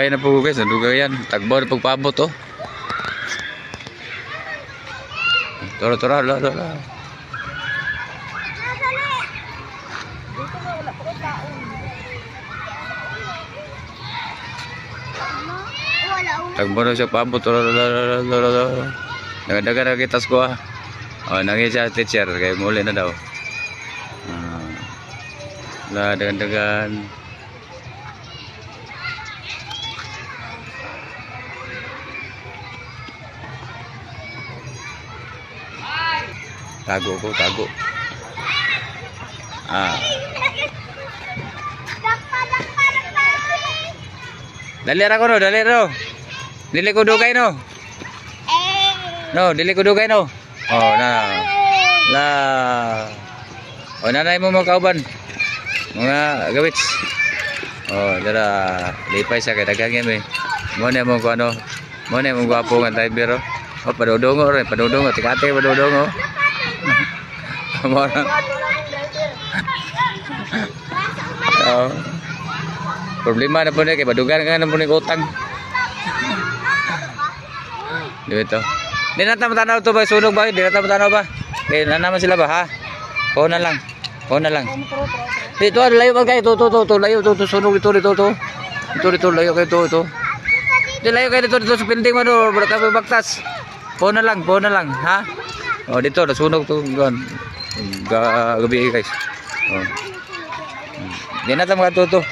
Nadugay na po guys, nadugayan. Tagbaw na pagpaabot oh. Tara, tara, la. Tagbaw na siya paabot. Dagan-dagan na kitas ko ah. Oh, nangin siya teacher, kaya muli na daw. Dagan-dagan. Tago ko, tago. Dali ra ko no, dali ro. Dili ko dugay no. No, dili ko dugay no. Oh, na. La. Oh, nanay mo mga kauban. Mga gawits. Oh, dara lipay sa kay dagang eh. Mo na mo ko ano. Mo na mo gwapo nga driver oh. Oh, padudongo rin, padudongo, tikate padudongo. Mo na. Oh. Problema na po na kay padugan ka na po ng utang. Dito. Di na tanaw to ba sunog ba? Di na tanaw ba? Kaya na naman sila ba ha? Oo na lang. Oo na lang. Dito layo ba kayo? To layo to sunog dito. Dito layo kayo to. Di layo kayo dito sa building mo do, baka bagtas. Oo na lang, ha? Oh, dito nasunog to gan. Gabi guys. Oh. Di na tanaw to.